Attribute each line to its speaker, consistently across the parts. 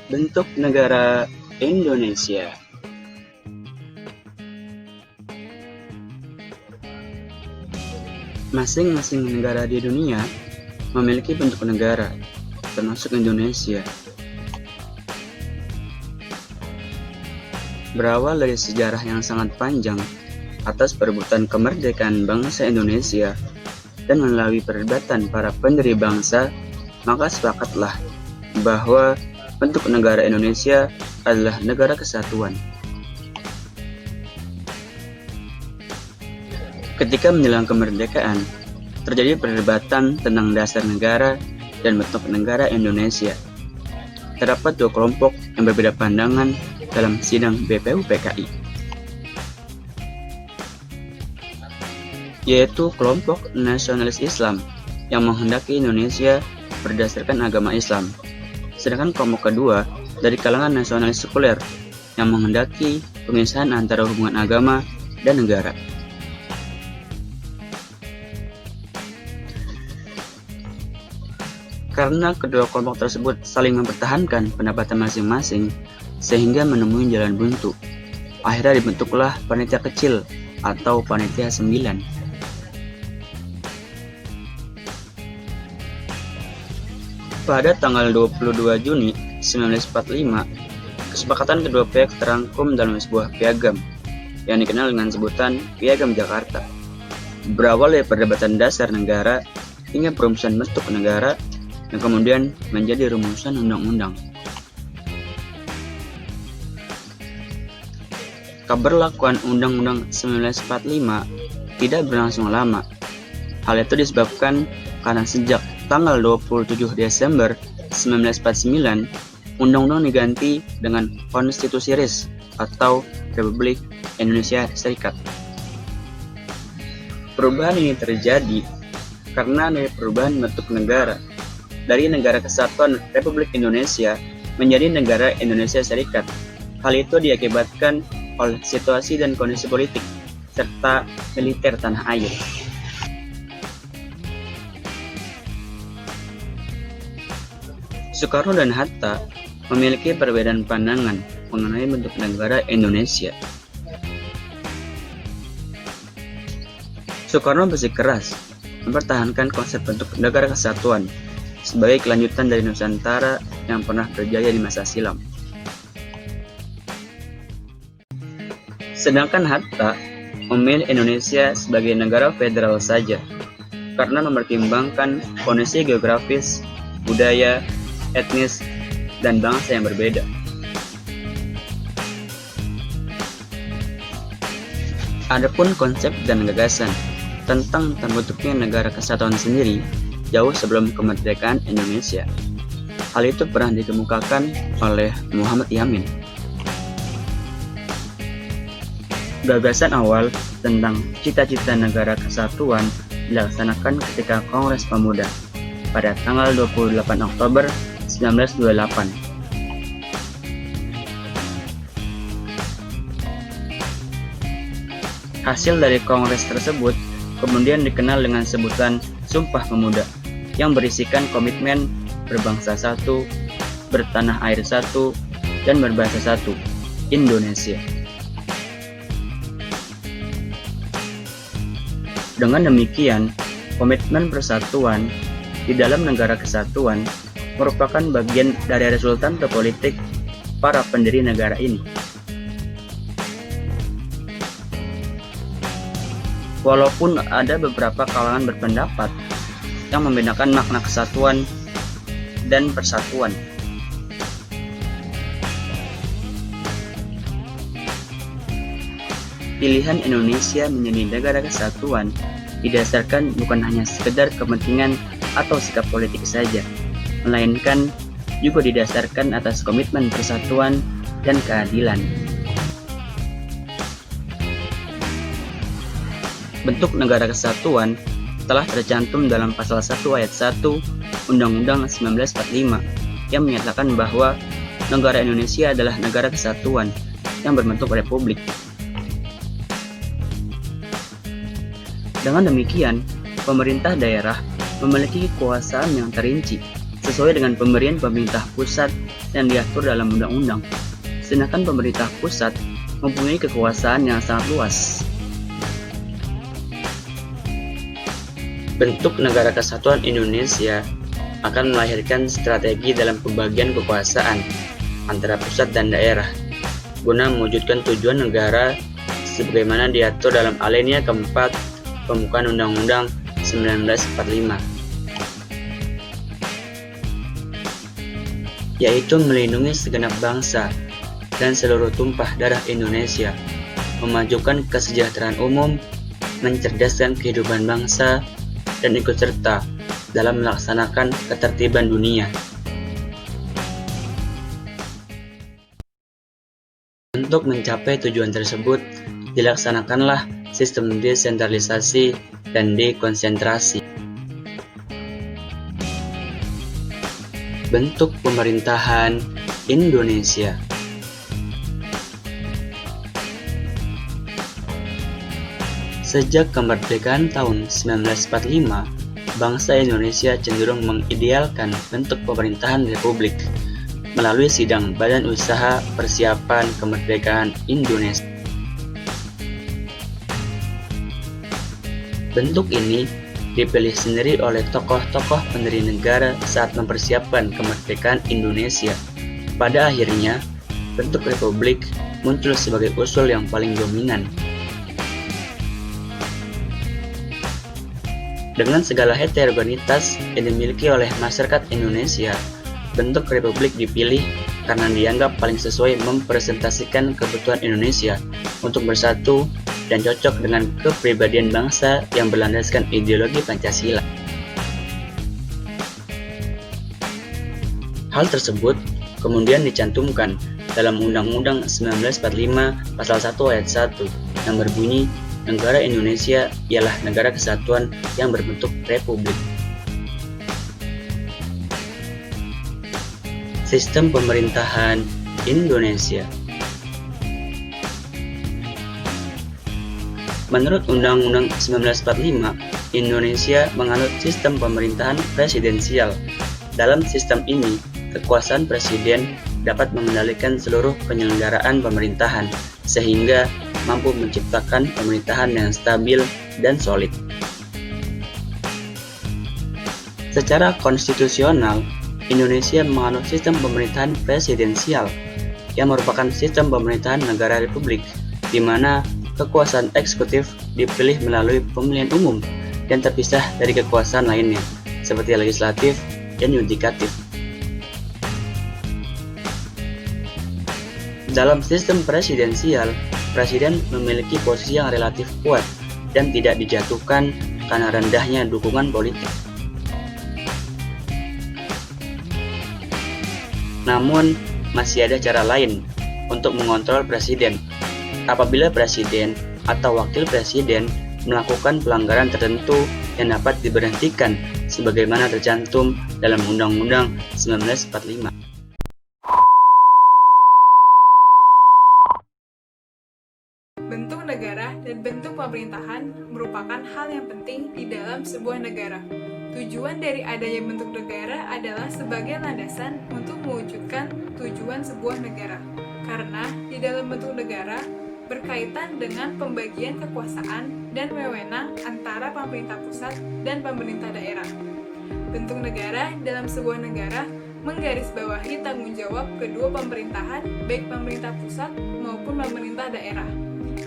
Speaker 1: Bentuk negara Indonesia. Masing-masing negara di dunia memiliki bentuk negara, termasuk Indonesia. Berawal dari sejarah yang sangat panjang atas perebutan kemerdekaan bangsa Indonesia dan melalui perdebatan para pendiri bangsa, maka sepakatlah bahwa bentuk negara Indonesia adalah negara kesatuan. Ketika menjelang kemerdekaan, terjadi perdebatan tentang dasar negara dan bentuk negara Indonesia. Terdapat dua kelompok yang berbeda pandangan dalam sidang BPUPKI, yaitu kelompok nasionalis Islam yang menghendaki Indonesia berdasarkan agama Islam, sedangkan kelompok kedua dari kalangan nasionalis sekuler yang menghendaki pemisahan antara hubungan agama dan negara. Karena kedua kelompok tersebut saling mempertahankan pendapatan masing-masing sehingga menemui jalan buntu, akhirnya dibentuklah panitia kecil atau panitia 9. Pada tanggal 22 Juni 1945, kesepakatan kedua pihak terangkum dalam sebuah piagam yang dikenal dengan sebutan Piagam Jakarta. Berawal dari perdebatan dasar negara hingga perumusan bentuk negara yang kemudian menjadi rumusan undang-undang. Keberlakuan Undang-Undang 1945 tidak berlangsung lama. Hal itu disebabkan karena sejak tanggal 27 Desember 1949, Undang-Undang diganti dengan Konstitusi RIS atau Republik Indonesia Serikat. Perubahan ini terjadi karena ada perubahan bentuk negara dari Negara Kesatuan Republik Indonesia menjadi Negara Indonesia Serikat. Hal itu diakibatkan oleh situasi dan kondisi politik serta militer tanah air. Soekarno dan Hatta memiliki perbedaan pandangan mengenai bentuk negara Indonesia. Soekarno bersikeras mempertahankan konsep bentuk negara kesatuan sebagai kelanjutan dari Nusantara yang pernah berjaya di masa silam. Sedangkan Hatta memilih Indonesia sebagai negara federal saja karena mempertimbangkan kondisi geografis, budaya, etnis, dan bangsa yang berbeda. Adapun konsep dan gagasan tentang terbentuknya negara kesatuan sendiri jauh sebelum kemerdekaan Indonesia. Hal itu pernah dikemukakan oleh Muhammad Yamin. Gagasan awal tentang cita-cita negara kesatuan dilaksanakan ketika Kongres Pemuda pada tanggal 28 Oktober 1928. Hasil dari kongres tersebut kemudian dikenal dengan sebutan Sumpah Pemuda yang berisikan komitmen berbangsa satu, bertanah air satu, dan berbahasa satu, Indonesia. Dengan demikian, komitmen persatuan di dalam negara kesatuan merupakan bagian dari resultan politik para pendiri negara ini. Walaupun ada beberapa kalangan berpendapat yang membedakan makna kesatuan dan persatuan, pilihan Indonesia menjadi negara kesatuan didasarkan bukan hanya sekedar kepentingan atau sikap politik saja, melainkan juga didasarkan atas komitmen persatuan dan keadilan. Bentuk negara kesatuan telah tercantum dalam pasal 1 ayat 1 Undang-Undang 1945 yang menyatakan bahwa negara Indonesia adalah negara kesatuan yang berbentuk republik. Dengan demikian, pemerintah daerah memiliki kekuasaan yang terinci sesuai dengan pemberian pemerintah pusat yang diatur dalam undang-undang. Sedangkan pemerintah pusat mempunyai kekuasaan yang sangat luas. Bentuk Negara Kesatuan Indonesia akan melahirkan strategi dalam pembagian kekuasaan antara pusat dan daerah guna mewujudkan tujuan negara sebagaimana diatur dalam alinea keempat pembukaan Undang-Undang 1945, yaitu melindungi segenap bangsa dan seluruh tumpah darah Indonesia, memajukan kesejahteraan umum, mencerdaskan kehidupan bangsa, dan ikut serta dalam melaksanakan ketertiban dunia. Untuk mencapai tujuan tersebut, dilaksanakanlah sistem desentralisasi dan dekonsentrasi. Bentuk pemerintahan Indonesia. Sejak kemerdekaan tahun 1945, bangsa Indonesia cenderung mengidealkan bentuk pemerintahan republik melalui sidang Badan Usaha Persiapan Kemerdekaan Indonesia. Bentuk ini dipilih sendiri oleh tokoh-tokoh pendiri negara saat mempersiapkan kemerdekaan Indonesia. Pada akhirnya, bentuk republik muncul sebagai usul yang paling dominan. Dengan segala heterogenitas yang dimiliki oleh masyarakat Indonesia, bentuk republik dipilih karena dianggap paling sesuai mempresentasikan kebutuhan Indonesia untuk bersatu dan cocok dengan kepribadian bangsa yang berlandaskan ideologi Pancasila. Hal tersebut kemudian dicantumkan dalam Undang-Undang 1945 Pasal 1 Ayat 1 yang berbunyi, negara Indonesia ialah negara kesatuan yang berbentuk republik. Sistem pemerintahan Indonesia. Menurut Undang-Undang 1945, Indonesia menganut sistem pemerintahan presidensial. Dalam sistem ini, kekuasaan presiden dapat mengendalikan seluruh penyelenggaraan pemerintahan, sehingga mampu menciptakan pemerintahan yang stabil dan solid. Secara konstitusional, Indonesia menganut sistem pemerintahan presidensial yang merupakan sistem pemerintahan negara republik, di mana kekuasaan eksekutif dipilih melalui pemilihan umum dan terpisah dari kekuasaan lainnya, seperti legislatif dan yudikatif. Dalam sistem presidensial, presiden memiliki posisi yang relatif kuat dan tidak dijatuhkan karena rendahnya dukungan politik. Namun, masih ada cara lain untuk mengontrol presiden. Apabila presiden atau wakil presiden melakukan pelanggaran tertentu yang dapat diberhentikan sebagaimana tercantum dalam Undang-Undang 1945.
Speaker 2: Bentuk negara dan bentuk pemerintahan merupakan hal yang penting di dalam sebuah negara. Tujuan dari adanya bentuk negara adalah sebagai landasan untuk mewujudkan tujuan sebuah negara. Karena di dalam bentuk negara berkaitan dengan pembagian kekuasaan dan wewenang antara pemerintah pusat dan pemerintah daerah. Bentuk negara dalam sebuah negara menggarisbawahi tanggung jawab kedua pemerintahan, baik pemerintah pusat maupun pemerintah daerah.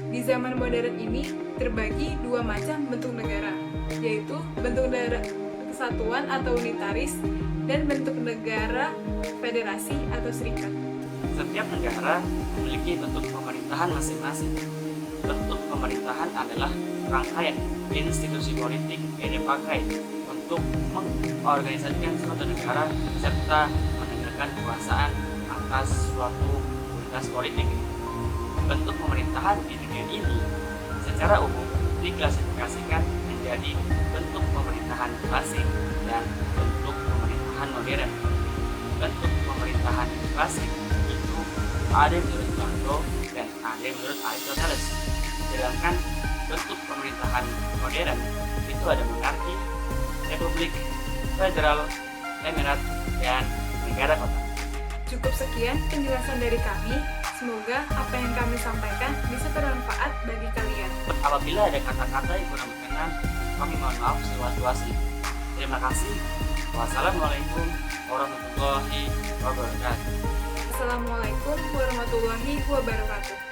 Speaker 2: Di zaman modern ini terbagi dua macam bentuk negara, yaitu bentuk negara kesatuan atau unitaris dan bentuk negara federasi atau serikat.
Speaker 1: Setiap negara memiliki bentuk pemerintahan masing-masing. Bentuk pemerintahan adalah rangkaian institusi politik yang dipakai untuk mengorganisasikan suatu negara serta menegakkan kekuasaan atas suatu komunitas politik. Bentuk pemerintahan di dunia ini secara umum diklasifikasikan menjadi bentuk pemerintahan klasik dan bentuk pemerintahan modern. Bentuk pemerintahan klasik itu ada menurut Plato dan ada menurut Aristoteles. Sedangkan bentuk pemerintahan modern itu ada monarki, republik, federal, Emirat, dan negara kota.
Speaker 2: Cukup sekian penjelasan dari kami. Semoga apa yang kami sampaikan bisa bermanfaat bagi kalian.
Speaker 1: Apabila ada kata-kata yang kurang berkenan, kami mohon maaf seluas-luasnya. Terima kasih. Wassalamualaikum warahmatullahi wabarakatuh.
Speaker 2: Assalamualaikum warahmatullahi wabarakatuh.